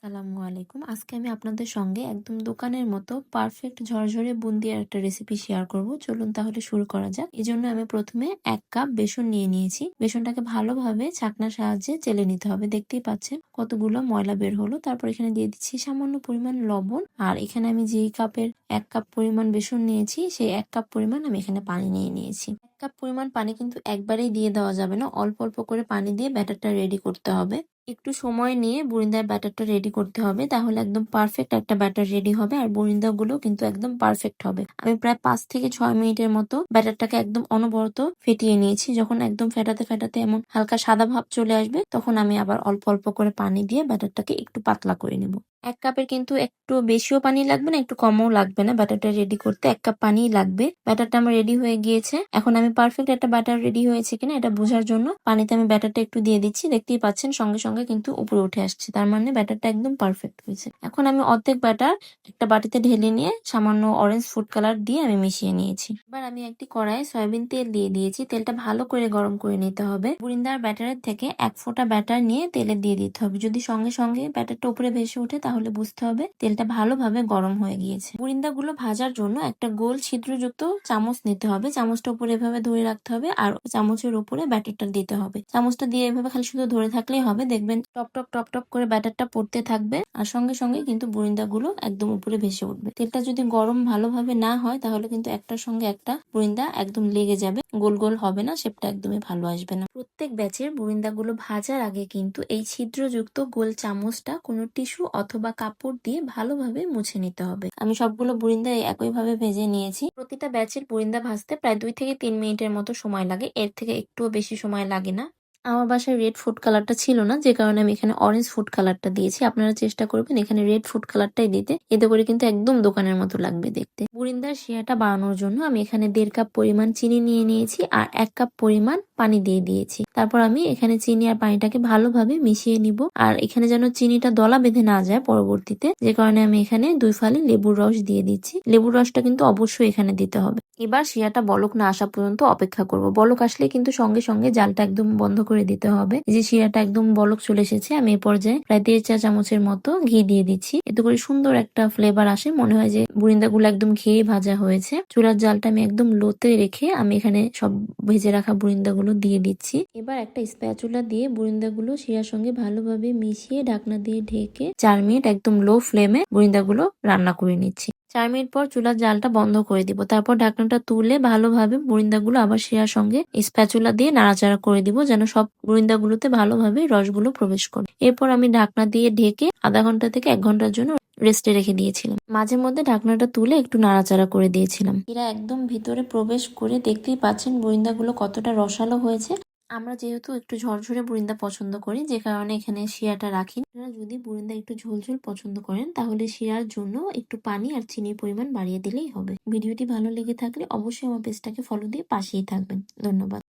আসসালামু আলাইকুম। আজকে আমি আপনাদের সঙ্গে একদম দোকানের মতো পারফেক্ট ঝরঝরে বুন্দিয়ার একটা রেসিপি শেয়ার করব। চলুন তাহলে শুরু করা যাক। এজন্য আমি প্রথমে 1 কাপ বেসন নিয়ে নিয়েছি। বেসনটাকে ভালোভাবে ছাঁকনার সাহায্যে চেলে নিতে হবে। দেখতেই পাচ্ছেন কতগুলো ময়লা বের হলো। তারপর এখানে দিয়ে দিচ্ছি সামান্য পরিমাণ লবণ। আর এখানে আমি যেই কাপের 1 কাপ পরিমাণ বেসন নিয়েছি সেই 1 কাপ পরিমাণ আমি এখানে পানি নিয়ে নিয়েছি। 1 কাপ পরিমাণ পানি কিন্তু একবারেই দিয়ে দেওয়া যাবে না। অল্প অল্প করে পানি দিয়ে ব্যাটারটা রেডি করতে হবে। একটু সময় নিয়ে বুরিন্দার ব্যাটারটা রেডি করতে হবে, তাহলে একদম পারফেক্ট একটা ব্যাটার রেডি হবে আর বুরিন্দাগুলো কিন্তু একদম পারফেক্ট হবে। আমি প্রায় 5 থেকে 6 মিনিটের মতো ব্যাটারটাকে একদম অনবরত ফেটিয়ে নিয়েছি। যখন একদম ফেটাতে ফেটাতে এমন হালকা সাদা ভাব চলে আসবে তখন আমি আবার অল্প অল্প করে পানি দিয়ে ব্যাটারটাকে একটু পাতলা করে নেব। 1 কাপের কিন্তু একটু বেশিও পানি লাগবে না, একটু কমও লাগবে না। ব্যাটারটা রেডি করতে 1 কাপ পানিই লাগবে। ব্যাটারটা আমার রেডি হয়ে গিয়েছে। এখন আমি পারফেক্ট একটা ব্যাটার রেডি হয়েছে কিনা এটা বোঝার জন্য পানিতে আমি ব্যাটারটা একটু দিয়ে দিচ্ছি। দেখতেই পাচ্ছেন সঙ্গে সঙ্গে কিন্তু উপরে উঠে আসছে, তার মানে ব্যাটারটা একদম পারফেক্ট হয়েছে। এখন আমি অর্ধেক ব্যাটার একটা বাটিতে ঢেলে নিয়ে সামান্য অরেঞ্জ ফুড কালার দিয়ে আমি মিশিয়ে নিয়েছি। এবার আমি একটি কড়াইয়ে সয়াবিন তেল দিয়ে দিয়েছি। তেলটা ভালো করে গরম করে নিতে হবে। বুরিন্দার ব্যাটারের থেকে 1 ফোঁটা ব্যাটার নিয়ে তেলে দিয়ে দিতে হবে। যদি সঙ্গে সঙ্গে ব্যাটারটা উপরে ভেসে ওঠে তাহলে বুঝতে হবে তেলটা ভালোভাবে গরম হয়ে গিয়েছে। বুরিন্দাগুলো ভাজার জন্য একটা গোল ছিদ্রযুক্ত চামচ নিতে হবে। চামচটা উপরে এভাবে ধরে রাখতে হবে আর চামচের উপরে ব্যাটারটা দিতে হবে। চামচটা দিয়ে এভাবে খালি শুধু ধরে থাকলেই হবে, দেখবেন টপ টপ টপ টপ করে ব্যাটারটা পড়তে থাকবে আর সঙ্গে সঙ্গে কিন্তু বুরিন্দাগুলো একদম উপরে ভেসে উঠবে। তেলটা যদি গরম ভালোভাবে না হয় তাহলে কিন্তু একটার সঙ্গে একটা বুরিন্দা একদম লেগে যাবে, গোল গোল হবে না, শেপটা একদমই ভালো আসবে না। প্রত্যেক ব্যাচের বুরিন্দাগুলো ভাজার আগে কিন্তু এই ছিদ্রযুক্ত গোল চামচটা কোনো টিস্যু অথবা কাপড় দিয়ে ভালোভাবে মুছে নিতে হবে। আমি সবগুলো বুরিন্দা একইভাবে ভেজে নিয়েছি। প্রতিটা ব্যাচের বুরিন্দা ভাজতে প্রায় 2 থেকে 3 মিনিটের মতো সময় লাগে, এর থেকে একটুও বেশি সময় লাগে না। আমার বাসায় রেড ফুড কালারটা ছিল না, যে কারণে আমি এখানে অরেঞ্জ ফুড কালারটা দিয়েছি। আপনারা চেষ্টা করবেন এখানে রেড ফুড কালারটাই দিতে, এতে করে কিন্তু একদম দোকানের মতো লাগবে দেখতে। বুরিন্দার শিরাটা বানানোর জন্য আমি এখানে 1.5 কাপ পরিমাণ চিনি নিয়ে নিয়েছি আর 1 কাপ পরিমাণ পানি দিয়ে দিয়েছি। তারপর আমি এখানে চিনি আর পানিটাকে ভালোভাবে মিশিয়ে নিব। আর এখানে যেন চিনিটা দলা বেঁধে না যায় পরবর্তীতে, যে কারণে আমি এখানে 2 ফালি লেবুর রস দিয়ে দিচ্ছি। লেবুর রসটা কিন্তু অবশ্যই এখানে দিতে হবে। এবার শিরাটা বলক না আসা পর্যন্ত অপেক্ষা করব। বলক আসলে কিন্তু সঙ্গে সঙ্গে জালটা একদম বন্ধ করে দিতে হবে। এই যে শিরাটা একদম বলক চলে এসেছে, আমি এই পর্যায়ে প্রায় 1.5 চা চামচের মতো ঘি দিয়ে দিচ্ছি। এতে করে সুন্দর একটা ফ্লেভার আসে, মনে হয় যে বুরিন্দাগুলো একদম ঘিয়ে ভাজা হয়েছে। চুলার জালটা আমি একদম লোতে রেখে আমি এখানে সব ভেজে রাখা বুরিন্দাগুলো দিয়ে দিচ্ছি। এবার একটা স্প্যাচুলা দিয়ে বুরিন্দাগুলো শিরার সঙ্গে ভালোভাবে মিশিয়ে ঢাকনা দিয়ে ঢেকে 4 মিনিট একদম লো ফ্লেমে বুরিন্দাগুলো রান্না করে নিচ্ছি। 4 মিনিট পর চুলার জালটা বন্ধ করে দিব। তারপর ঢাকনাটা তুলে ভালোভাবে বুরিন্দাগুলো আবার শিরার সঙ্গে স্প্যাচুলা দিয়ে নাড়াচাড়া করে দিব, যেন সব বুরিন্দাগুলোতে ভালোভাবে রসগুলো প্রবেশ করে। এরপর আমি ঢাকনা দিয়ে ঢেকে আধা ঘন্টা থেকে 1 ঘন্টার জন্য রেস্টে রেখে দিয়েছিলাম। মাঝে মধ্যে ঢাকনাটা তুলে একটু নাড়াচাড়া করে দিয়েছিলাম। এরা একদম ভিতরে প্রবেশ করে দেখতেই পাচ্ছেন বুরিন্দাগুলো কতটা রসালো হয়েছে। আমরা যেহেতু একটু ঝরঝরে বুরিন্দা পছন্দ করি, যে কারণে এখানে শিরাটা রাখি। আপনারা যদি বুরিন্দা একটু ঝোলঝোল পছন্দ করেন তাহলে শিরার জন্য একটু পানি আর চিনির পরিমাণ বাড়িয়ে দিলেই হবে। ভিডিওটি ভালো লেগে থাকলে অবশ্যই আমার পেজটাকে ফলো দিয়ে পাশেই থাকবেন। ধন্যবাদ।